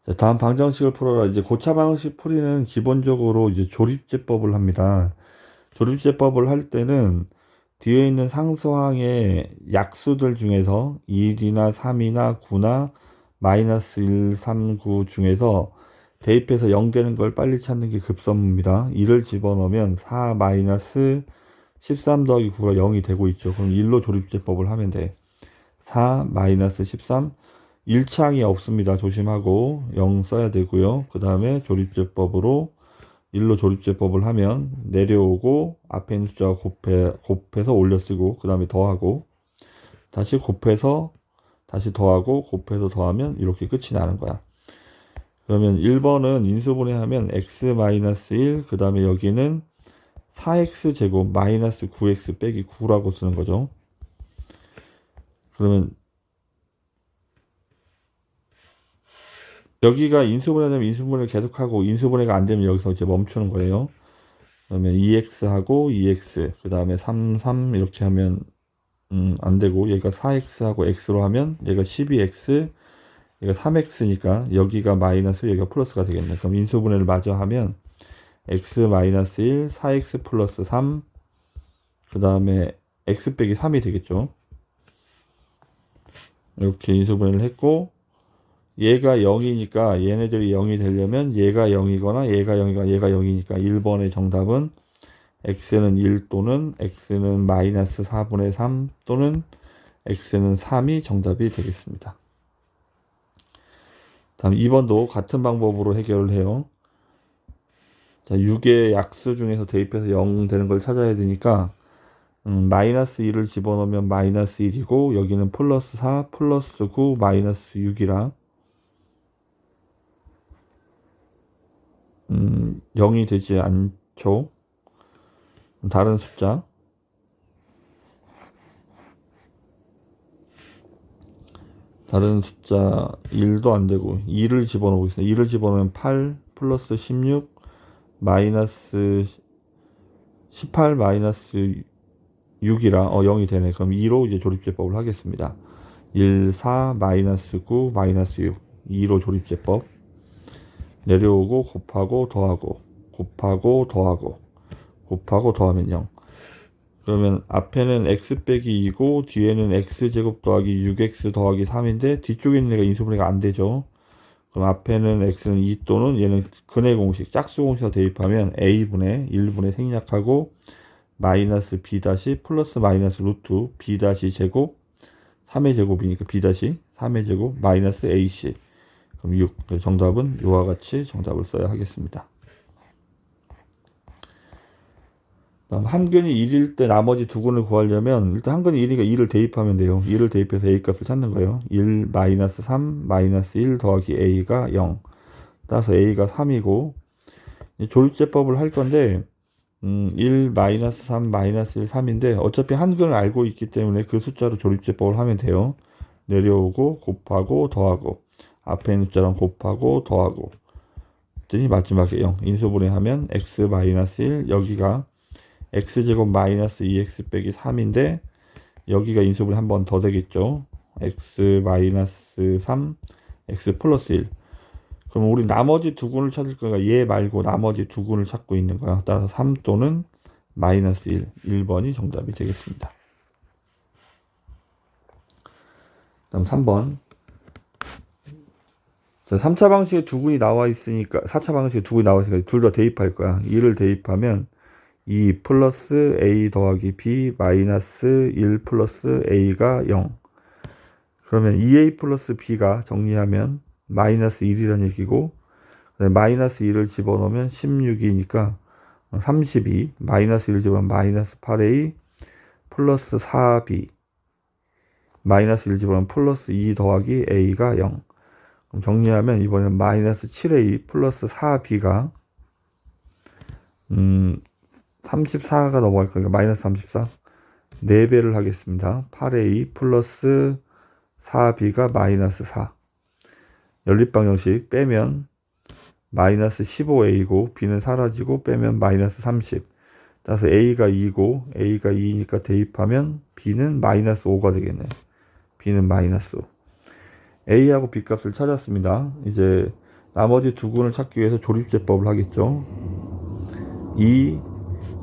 자, 다음 방정식을 풀어라. 이제 고차 방정식 풀이는 기본적으로 이제 조립제법을 합니다. 조립제법을 할 때는 뒤에 있는 상수항의 약수들 중에서 1이나 3이나 9나 마이너스 1, 3, 9 중에서 대입해서 0 되는 걸 빨리 찾는 게 급선무입니다. 1을 집어넣으면 4 마이너스 13 더하기 9가 0이 되고 있죠. 그럼 1로 조립제법을 하면 돼. 4 마이너스 13 1창이 없습니다. 조심하고 0 써야 되고요. 그 다음에 조립제법으로 1로 조립제법을 하면 내려오고 앞에 있는 숫자가 곱해서 올려 쓰고 그 다음에 더하고 다시 곱해서 다시 더하고 곱해서 더하면 이렇게 끝이 나는 거야. 그러면 1번은 인수분해하면 x-1 그 다음에 여기는 4x 제곱 마이너스 9x 빼기 9라고 쓰는 거죠. 그러면 여기가 인수분해되면 인수분해를 계속하고 인수분해가 안 되면 여기서 이제 멈추는 거예요. 그러면 2x하고 2x 그 다음에 3, 3 이렇게 하면 안 되고 얘가 4x하고 x로 하면 얘가 12x 얘가 3x니까 여기가 마이너스 여기가 플러스가 되겠네. 그럼 인수분해를 마저 하면 x 마이너스 1 4x 플러스 3 그 다음에 x 빼기 3이 되겠죠. 이렇게 인수분해를 했고 얘가 0이니까 얘네들이 0이 되려면 얘가 0이거나 얘가 0이거나 얘가 0이니까 1번의 정답은 x는 1 또는 x는 마이너스 4분의 3 또는 x는 3이 정답이 되겠습니다. 다음 2번도 같은 방법으로 해결을 해요. 자, 6의 약수 중에서 대입해서 0 되는 걸 찾아야 되니까 마이너스 1을 집어넣으면 마이너스 1이고 여기는 플러스 4 플러스 9 마이너스 6이라 0이 되지 않죠. 다른 숫자 다른 숫자 1도 안 되고 2를 집어넣겠습니다. 2를 집어넣으면 8 플러스 16 마이너스 18 마이너스 6이라 0이 되네. 그럼 2로 이제 조립제법을 하겠습니다. 1, 4 마이너스 9 마이너스 6 2로 조립제법 내려오고 곱하고 더하고 곱하고 더하고 곱하고 더하면 0. 그러면 앞에는 x 빼기 2고 뒤에는 x제곱 더하기 6x 더하기 3인데 뒤쪽에 있는 애가 인수분해가 안 되죠. 그럼 앞에는 x는 2 또는 얘는 근해 공식 짝수 공식에서 대입하면 a분의 1분의 생략하고 마이너스 b 다시 플러스 마이너스 루트 b 다시 제곱 3의 제곱이니까 b 다시 3의 제곱 마이너스 ac 그럼 6 정답은 이와 같이 정답을 써야 하겠습니다. 다음 한근이 1일 때 나머지 두 근을 구하려면 일단 한근이 1이니까 2를 대입하면 돼요. 2를 대입해서 a 값을 찾는 거예요. 1 마이너스 3 마이너스 1 더하기 a가 0 따라서 a가 3이고 조립제법을 할 건데 1 마이너스 3 마이너스 1 3인데 어차피 한근을 알고 있기 때문에 그 숫자로 조립제법을 하면 돼요. 내려오고 곱하고 더하고 앞에 있는 숫자랑 곱하고 더하고 그랬더니 마지막에 0 인수분해하면 x 마이너스 1 여기가 x제곱 마이너스 2x 빼기 3인데 여기가 인수분해 한 번 더 되겠죠. x 마이너스 3 x 플러스 1 그럼 우리 나머지 두 군을 찾을 거니까 얘 말고 나머지 두 군을 찾고 있는 거야. 따라서 3 또는 마이너스 1 1번이 정답이 되겠습니다. 다음 3번 자, 3차 방식에 두 군이 나와 있으니까 4차 방식에 두 군이 나와 있으니까 둘 다 대입할 거야. 2를 대입하면 2 플러스 a 더하기 b 마이너스 1 플러스 a가 0 그러면 2a 플러스 b가 정리하면 마이너스 1이라는 얘기고 마이너스 1을 집어넣으면 16이니까 32 마이너스 1을 집어넣으면 마이너스 8a 플러스 4b 마이너스 1 집어넣으면 플러스 2 더하기 a가 0 그럼 정리하면 이번엔 마이너스 7a 플러스 4b가 34가 넘어갈 거니까 마이너스 34 4배를 하겠습니다. 8a 플러스 4b가 마이너스 4 연립방정식 빼면 마이너스 15a고 b는 사라지고 빼면 마이너스 30 따라서 a가 2고 a가 2니까 대입하면 b는 마이너스 5가 되겠네. b는 마이너스 5 a하고 b 값을 찾았습니다. 이제 나머지 두 군을 찾기 위해서 조립제법을 하겠죠.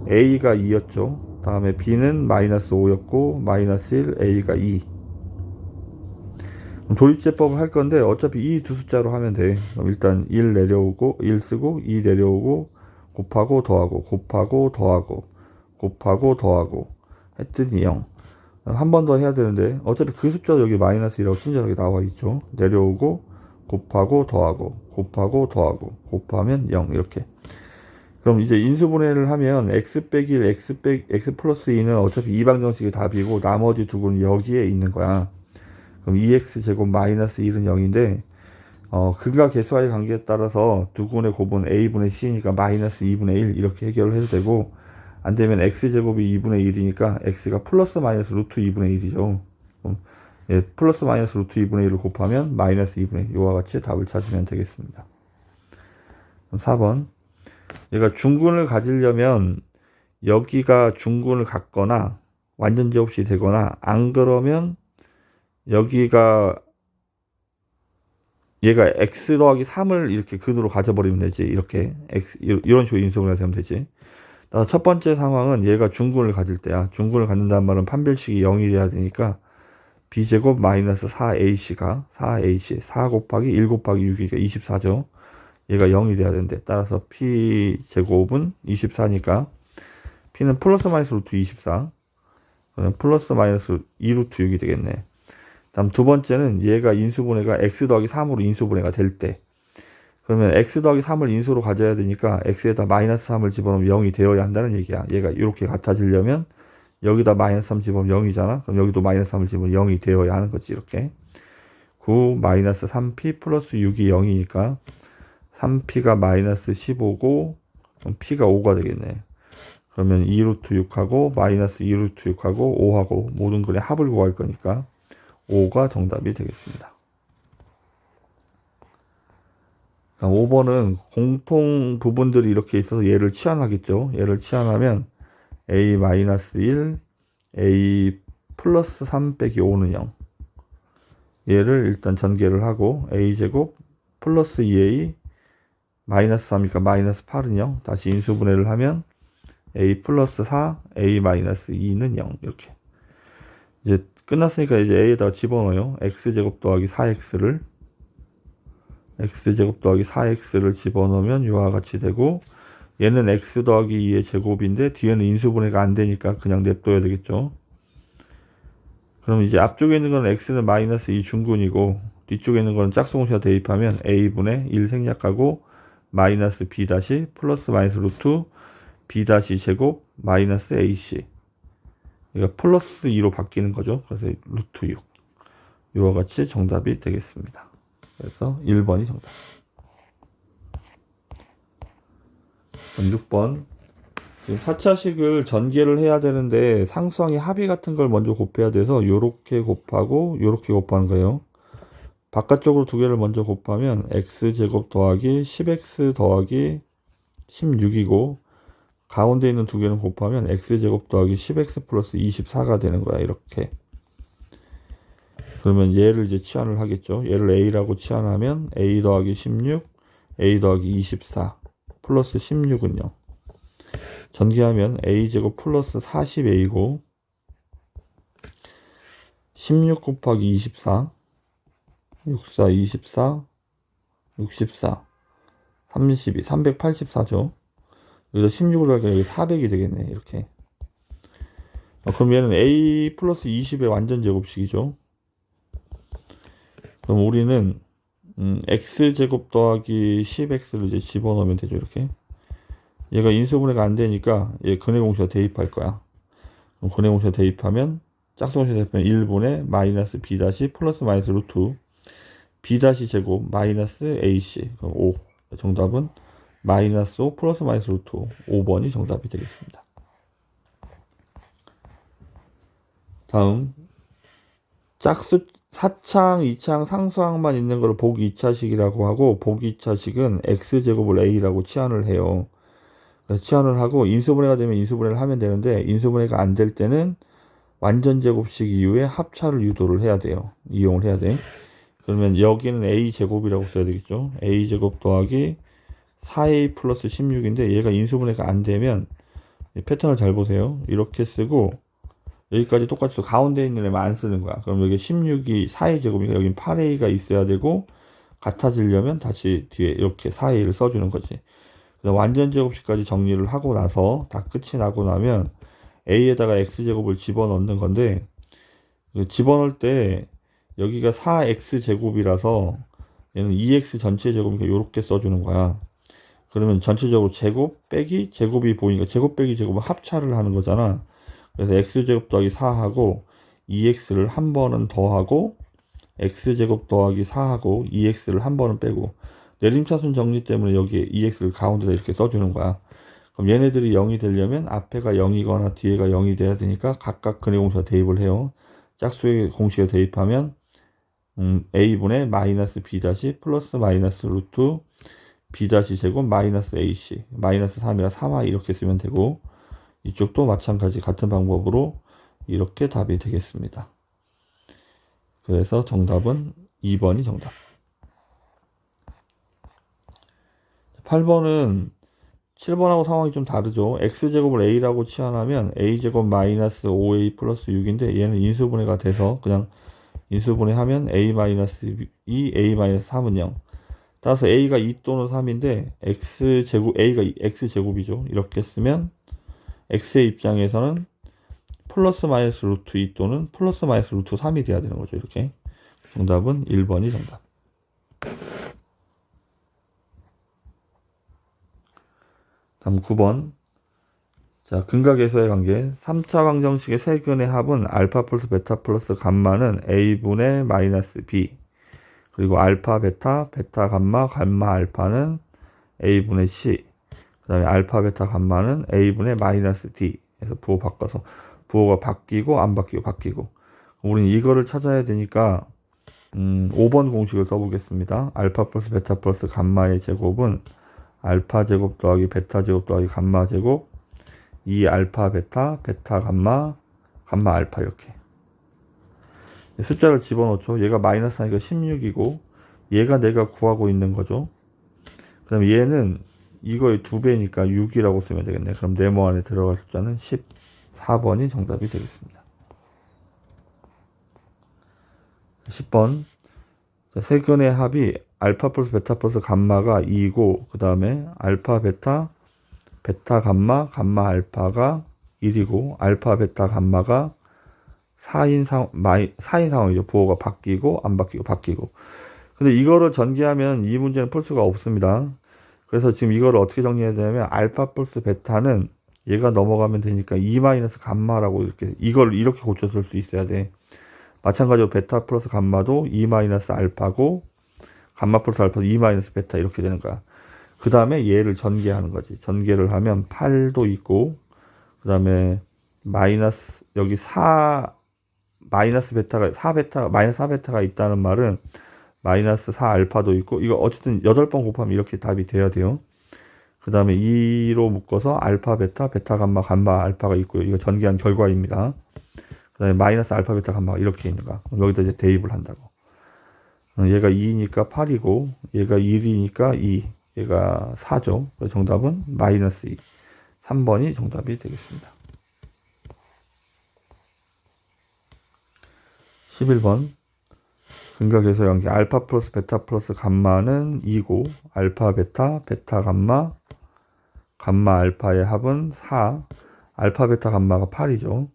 A가 2였죠. 다음에 B는 마이너스 5였고 마이너스 1, A가 2. 조립제법을 할 건데 어차피 이 두 숫자로 하면 돼. 그럼 일단 1 내려오고 1 쓰고 2 내려오고 곱하고 더하고 곱하고 더하고 곱하고 더하고 했더니 0. 한 번 더 해야 되는데 어차피 그 숫자도 여기 마이너스 1이라고 친절하게 나와 있죠. 내려오고 곱하고 더하고 곱하고 더하고 곱하면 0 이렇게. 그럼 이제 인수분해를 하면 x 빼기 1, x 플러스 2는 어차피 이방정식의 답이고 나머지 두 군은 여기에 있는 거야. 그럼 2x 제곱 마이너스 1은 0인데 근과 계수와의 관계에 따라서 두 군의 곱은 a분의 c니까 마이너스 2분의 1 이렇게 해결을 해도 되고, 안되면 x제곱이 2분의 1이니까 x가 플러스 마이너스 루트 2분의 1이죠. 예, 플러스 마이너스 루트 2분의 1을 곱하면 마이너스 2분의 1, 이와 같이 답을 찾으면 되겠습니다. 그럼 4번, 얘가 중군을 가지려면 여기가 중군을 갖거나 완전제곱식이 되거나, 안 그러면 여기가 얘가 x 더하기 3을 이렇게 근으로 가져버리면 되지. 이렇게 이런 식으로 인수분해가 되면 되지. 첫 번째 상황은 얘가 중군을 가질 때야. 중군을 갖는다는 말은 판별식이 0이 돼야 되니까 b제곱 마이너스 4ac가 4ac 4 곱하기 1 곱하기 6이니까 24죠. 얘가 0이 돼야 되는데, 따라서 p제곱은 24니까 p는 플러스 마이너스 루트 24, 그러면 플러스 마이너스 2 루트 6이 되겠네. 다음 두 번째는 얘가 인수분해가 x 더하기 3으로 인수분해가 될 때, 그러면 x 더하기 3을 인수로 가져야 되니까 x에다 마이너스 3을 집어넣으면 0이 되어야 한다는 얘기야. 얘가 이렇게 같아지려면 여기다 마이너스 3 집어넣으면 0이잖아. 그럼 여기도 마이너스 3을 집어넣으면 0이 되어야 하는 거지. 이렇게 9 마이너스 3p 플러스 6이 0이니까 3p가 마이너스 15고 그럼 p가 5가 되겠네. 그러면 2루트 6하고 마이너스 2루트 6하고 5하고 모든 거의 합을 구할 거니까 5가 정답이 되겠습니다. 5번은 공통 부분들이 이렇게 있어서 얘를 치환하겠죠. 얘를 치환하면 a-1, a 플러스 3 빼기 5는 0. 얘를 일단 전개를 하고 a제곱 플러스 2a 마이너스 3이니까 마이너스 8은 0. 다시 인수분해를 하면 a 플러스 4, a 마이너스 2는 0. 이렇게. 이제 끝났으니까 이제 a에다가 집어넣어요. x제곱 더하기 4x를 x제곱 더하기 4x를 집어넣으면 이와 같이 되고, 얘는 x 더하기 2의 제곱인데 뒤에는 인수분해가 안 되니까 그냥 냅둬야 되겠죠. 그럼 이제 앞쪽에 있는 건 x는 마이너스 2 중군이고 뒤쪽에 있는 건 짝수공식에 대입하면 a분의 1 생략하고 마이너스 b 다시 플러스 마이너스 루트 b 다시 제곱 마이너스 ac, 그러니까 플러스 2로 바뀌는 거죠. 그래서 루트 6, 이와 같이 정답이 되겠습니다. 그래서 1번이 정답. 6번, 지금 4차식을 전개를 해야 되는데 상수항의 합의 같은 걸 먼저 곱해야 돼서 요렇게 곱하고 요렇게 곱하는 거예요. 바깥쪽으로 두 개를 먼저 곱하면 x제곱 더하기 10x 더하기 16이고 가운데 있는 두 개는 곱하면 x제곱 더하기 10x 플러스 24가 되는 거야. 이렇게. 그러면 얘를 이제 치환을 하겠죠. 얘를 a라고 치환하면 a 더하기 16, a 더하기 24 플러스 16은 0. 전개하면 a제곱 플러스 40a고 16 곱하기 24 64, 24, 64, 32, 384죠. 여기서 16으로 하니까 여기 400이 되겠네. 이렇게. 그럼 얘는 a 플러스 20의 완전 제곱식이죠. 그럼 우리는 x제곱 더하기 10x를 이제 집어넣으면 되죠. 이렇게. 얘가 인수분해가 안 되니까 얘 근해공식에 대입할 거야. 그럼 근해공식에 대입하면 짝수공식에 대입하면 1분의 마이너스 b 다시 플러스 마이너스 루트 b 다시 제곱 마이너스 ac, 그럼 5. 정답은 마이너스 5 플러스 마이너스 루트 5번이 정답이 되겠습니다. 다음 짝수 4창, 2창 상수항만 있는 걸 보기 2차식이라고 하고, 보기 2차식은 x제곱을 a라고 치환을 해요. 그래서 치환을 하고 인수분해가 되면 인수분해를 하면 되는데, 인수분해가 안 될 때는 완전 제곱식 이후에 합차를 유도를 해야 돼요. 이용을 해야 돼. 그러면 여기는 a제곱이라고 써야 되겠죠. a제곱 더하기 4a 플러스 16인데 얘가 인수분해가 안 되면 패턴을 잘 보세요. 이렇게 쓰고 여기까지 똑같이 또 가운데 있는 애만 안 쓰는 거야. 그럼 여기 16이 4a 제곱이니까 여긴 8a가 있어야 되고 같아지려면 다시 뒤에 이렇게 4a를 써주는 거지. 완전 제곱식까지 정리를 하고 나서 다 끝이 나고 나면 a에다가 x제곱을 집어넣는 건데 집어넣을 때 여기가 4x 제곱이라서 얘는 2x 전체 제곱이니까 이렇게 써주는 거야. 그러면 전체적으로 제곱 빼기 제곱이 보이니까 제곱 빼기 제곱은 합차를 하는 거잖아. 그래서 x제곱 더하기 4하고 2x를 한 번은 더하고 x제곱 더하기 4하고 2x를 한 번은 빼고 내림차순 정리 때문에 여기에 2x를 가운데다 이렇게 써주는 거야. 그럼 얘네들이 0이 되려면 앞에가 0이거나 뒤에가 0이 돼야 되니까 각각 근의 공식에 대입을 해요. 짝수의 공식에 대입하면 a분의 마이너스 b 다시 플러스 마이너스 루트 b 다시 제곱 마이너스 ac 마이너스 3이라 3y 이렇게 쓰면 되고 이쪽도 마찬가지 같은 방법으로 이렇게 답이 되겠습니다. 그래서 정답은 2번이 정답. 8번은 7번하고 상황이 좀 다르죠. x제곱을 a라고 치환하면 a제곱 마이너스 5a 플러스 6인데 얘는 인수분해가 돼서 그냥 인수분해하면 a 마이너스 2, a 마이너스 3은 0. 따라서 a가 2 또는 3인데 x제곱, a가 x제곱이죠. 이렇게 쓰면 x의 입장에서는 플러스 마이너스 루트 2 또는 플러스 마이너스 루트 3이 돼야 되는 거죠. 이렇게. 정답은 1번이 정답. 다음 9번. 자, 근각에서의 관계. 3차 방정식의 세근의 합은 알파 플러스 베타 플러스 감마는 a분의 마이너스 b. 그리고 알파 베타, 베타 감마, 감마 알파는 a분의 c. 그 다음에 알파 베타 감마는 a분의 마이너스 d. 그래서 부호 바꿔서 부호가 바뀌고 안 바뀌고 바뀌고. 우리는 이거를 찾아야 되니까 5번 공식을 써보겠습니다. 알파 플러스 베타 플러스 감마의 제곱은 알파 제곱 더하기 베타 제곱 더하기 감마 제곱 2 알파 베타 베타 감마 감마 알파 이렇게 숫자를 집어넣죠. 얘가 마이너스 하니까 16이고 얘가 내가 구하고 있는 거죠. 그 다음에 얘는 이거의 2배니까 6이라고 쓰면 되겠네. 그럼 네모 안에 들어갈 숫자는 14번이 정답이 되겠습니다. 10번 세근의 합이 알파 플러스 베타 플러스 감마가 2고 그 다음에 알파 베타 베타 감마 감마 알파가 1이고 알파 베타 감마가 4인 상황이죠. 부호가 바뀌고 안 바뀌고 바뀌고. 근데 이거를 전개하면 이 문제는 풀 수가 없습니다. 그래서 지금 이거를 어떻게 정리해야 되냐면 알파 플러스 베타는 얘가 넘어가면 되니까 2 마이너스 감마라고 이렇게 이걸 이렇게 고쳐 쓸 수 있어야 돼. 마찬가지로 베타 플러스 감마도 2 마이너스 알파고 감마 플러스 알파도 2 마이너스 베타 이렇게 되는 거야. 그 다음에 얘를 전개하는 거지. 전개를 하면 8도 있고 그 다음에 마이너스 여기 4 마이너스 베타가 4베타 마이너스 4베타가 있다는 말은 마이너스 4 알파도 있고 이거 어쨌든 8번 곱하면 이렇게 답이 돼야 돼요. 그 다음에 2로 묶어서 알파 베타 베타 감마 감마 알파가 있고요. 이거 전개한 결과입니다. 그 다음에 마이너스 알파 베타 감마가 이렇게 있는 거야. 여기다 이제 대입을 한다고. 얘가 2니까 8이고 얘가 1이니까 2 얘가 4죠. 그래서 정답은 마이너스 2 3번이 정답이 되겠습니다. 11번 근각에서 연계 알파 플러스 베타 플러스 감마는 2고 알파 베타 베타 감마 감마 알파의 합은 4 알파 베타 감마가 8이죠.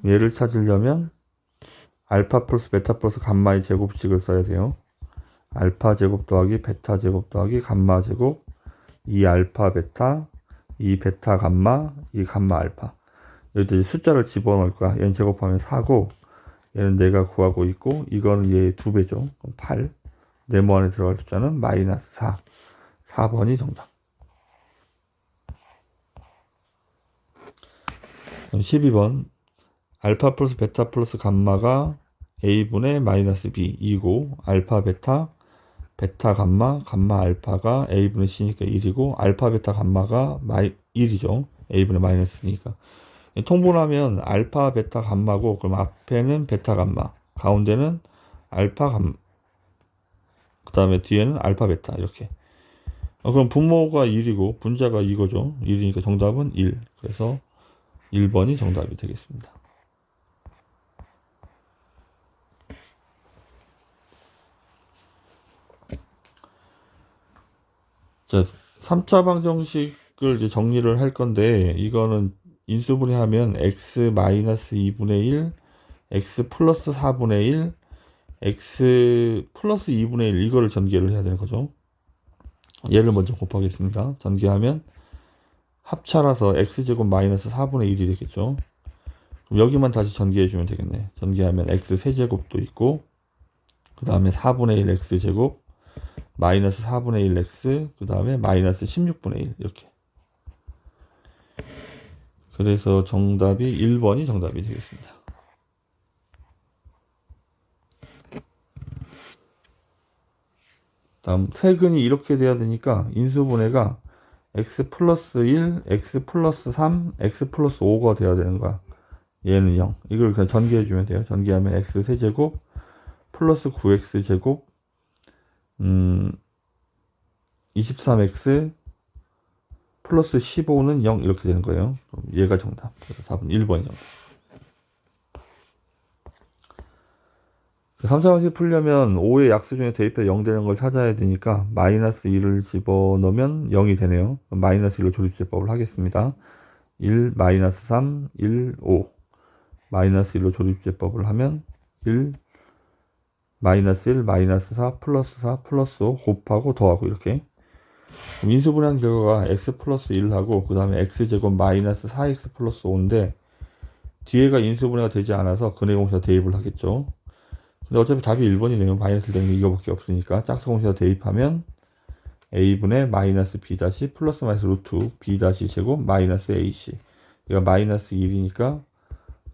얘를 찾으려면 알파 플러스 베타 플러스 감마의 제곱식을 써야 돼요. 알파 제곱 더하기 베타 제곱 더하기 감마 제곱 2 알파 베타 2 베타 감마 2 감마 알파. 여기다 숫자를 집어넣을 거야. 얘는 제곱하면 4고 얘는 내가 구하고 있고 이거는 얘의 2배죠. 8. 네모 안에 들어갈 숫자는 마이너스 4. 4번이 정답. 12번 알파 플러스 베타 플러스 감마가 a분의 마이너스 b이고 알파 베타 베타 감마 감마 알파가 a분의 c니까 1이고 알파 베타 감마가 1이죠. a분의 마이너스니까. 통분하면 알파 베타 감마고 그럼 앞에는 베타 감마 가운데는 알파 그 다음에 뒤에는 알파, 베타 이렇게. 그럼 분모가 1이고 분자가 이거죠. 1이니까 정답은 1. 그래서 1번이 정답이 되겠습니다. 자, 3차 방정식을 이제 정리를 할 건데, 이거는 인수분해하면 x 마이너스 2분의 1, x 플러스 4분의 1, x 플러스 2분의 1 이거를 전개를 해야 되는 거죠. 얘를 먼저 곱하겠습니다. 전개하면 합차라서 x제곱 마이너스 4분의 1이 되겠죠. 그럼 여기만 다시 전개해주면 되겠네. 전개하면 x 세제곱도 있고, 그 다음에 4분의 1 x제곱, 마이너스 4분의 1 x, 그 다음에 마이너스 16분의 1 이렇게. 그래서 정답이 1번이 정답이 되겠습니다. 다음 세근이 이렇게 돼야 되니까 인수분해가 x 플러스 1, x 플러스 3, x 플러스 5가 돼야 되는 거야. 얘는 0. 이걸 그냥 전개해주면 돼요. 전개하면 x 세제곱 플러스 9x 제곱 23x 플러스 15는 0 이렇게 되는 거예요. 얘가 정답. 그래서 답은 1번이 정답. 3차 방식 풀려면 5의 약수 중에 대입해 0 되는 걸 찾아야 되니까 마이너스 1을 집어넣으면 0이 되네요. 마이너스 1로 조립제법을 하겠습니다. 1, 마이너스 3, 1, 5. 마이너스 1로 조립제법을 하면 1, 마이너스 1, 마이너스 4, 플러스 4, 플러스 5 곱하고 더하고 이렇게. 그럼 인수분해한 결과가 x 플러스 1하고 그 다음에 x제곱 마이너스 4x 플러스 5인데 뒤에가 인수분해가 되지 않아서 근해공식에다 대입을 하겠죠. 근데 어차피 답이 1번이네요. 마이너스 되는 게 이거밖에 없으니까 짝수공식에다 대입하면 a분의 마이너스 b 다시 플러스 마이너스 루트 b 다시 제곱 마이너스 ac. 얘가 마이너스 1이니까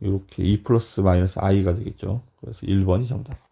이렇게 2 플러스 마이너스 i가 되겠죠. 그래서 1번이 정답.